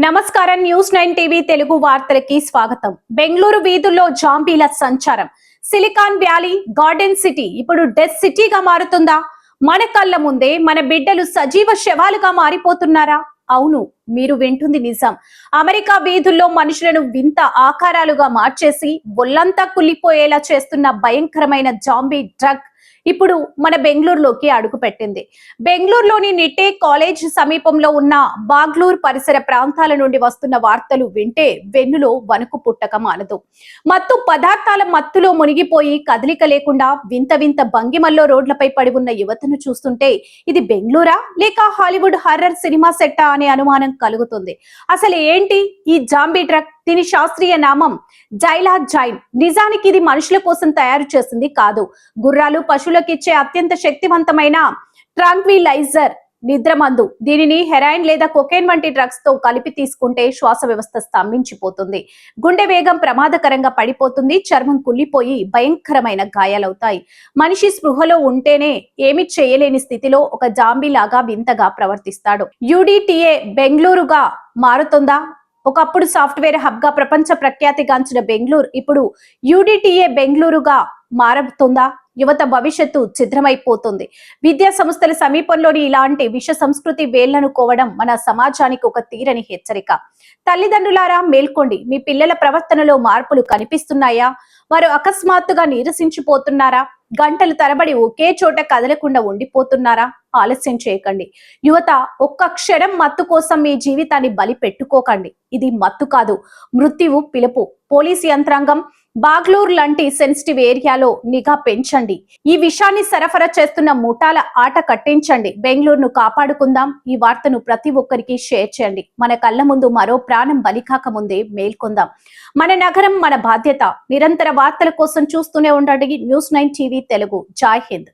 నమస్కారం news 9 TV Telugu వార్తలకి స్వాగతం. బెంగళూరు వీధుల్లో జాంబీల సంచారం. సిలికాన్ వ్యాలీ గార్డెన్ సిటీ ఇప్పుడు డెత్ సిటీగా మారుతుందా? మన కళ్ళ ముందే మన బిడ్డలు సజీవ శవాలుగా మారిపోతున్నారా? అవును, మీరు వింటుంది నిజం. అమెరికా వీధుల్లో మనుషులను వింత ఆకారాలుగా మార్చేసి ఒళ్ళంతా కుళ్ళిపోయేలా చేస్తున్న భయంకరమైన జాంబీ డ్రగ్ ఇప్పుడు మన బెంగళూరులోకి అడుగుపెట్టింది. బెంగళూరులోని నిట్టే కాలేజ్ సమీపంలో ఉన్న బాగ్లూర్ పరిసర ప్రాంతాల నుండి వస్తున్న వార్తలు వింటే వెన్నులో వణుకు పుట్టక మానదు. మత్తు పదార్థాల మత్తులో మునిగిపోయి కదలిక లేకుండా వింత వింత భంగిమల్లో రోడ్లపై పడి ఉన్న యువతను చూస్తుంటే ఇది బెంగళూరా లేక హాలీవుడ్ హర్రర్ సినిమా సెట్టా అనే అనుమానం కలుగుతుంది. అసలు ఏంటి ఈ జాంబీ డ్రగ్? దీని శాస్త్రీయ నామం జైలాజైన్. నిజానికి ఇది మనుషుల కోసం తయారు చేసింది కాదు. గుర్రాలు, పశువులకు ఇచ్చే అత్యంత శక్తివంతమైన ట్రాంక్విలైజర్ నిద్రమందు. దీనిని హెరాయిన్ లేదా కొకైన్ వంటి డ్రగ్స్ తో కలిపి తీసుకుంటే శ్వాస వ్యవస్థ స్తంభించిపోతుంది, గుండె వేగం ప్రమాదకరంగా పడిపోతుంది, చర్మం కుళ్ళిపోయి భయంకరమైన గాయాలవుతాయి. మనిషి స్పృహలో ఉంటేనే ఏమి చేయలేని స్థితిలో ఒక జాంబీ లాగా వింతగా ప్రవర్తిస్తాడు. యుడిటిఏ బెంగళూరుగా మారుతుందా? ఒకప్పుడు సాఫ్ట్వేర్ హబ్ గా ప్రపంచ ప్రఖ్యాతిగాంచిన బెంగళూరు ఇప్పుడు యుడిటిఏ బెంగళూరుగా మారుతుందా? యువత భవిష్యత్తు ఛిద్రమైపోతుంది. విద్యా సంస్థల సమీపంలోని ఇలాంటి విష సంస్కృతి వేళ్లనుకోవడం మన సమాజానికి ఒక తీరని హెచ్చరిక. తల్లిదండ్రులారా మేల్కోండి. మీ పిల్లల ప్రవర్తనలో మార్పులు కనిపిస్తున్నాయా? వారు అకస్మాత్తుగా నీరసించిపోతున్నారా? గంటలు తరబడి ఒకే చోట కదలకుండా ఉండిపోతున్నారా? ఆలస్యం చేయకండి. యువత, ఒక్క క్షణం మత్తు కోసం మీ జీవితాన్ని బలి పెట్టుకోకండి. ఇది మత్తు కాదు, మృత్యువు పిలుపు. పోలీసు యంత్రాంగం, బాగ్లూర్ లాంటి సెన్సిటివ్ ఏరియాలో నిఘా పెంచండి. ఈ విషయాన్ని సరఫరా చేస్తున్న ముఠాల ఆట కట్టించండి. బెంగళూరును కాపాడుకుందాం. ఈ వార్తను ప్రతి ఒక్కరికి షేర్ చేయండి. మన కళ్ళ ముందు మరో ప్రాణం బలికాక ముందే మేల్కొందాం. మన నగరం మన బాధ్యత. నిరంతర వార్తల కోసం చూస్తూనే ఉండండి న్యూస్ 9 టీవీ తెలుగు. జై హింద్.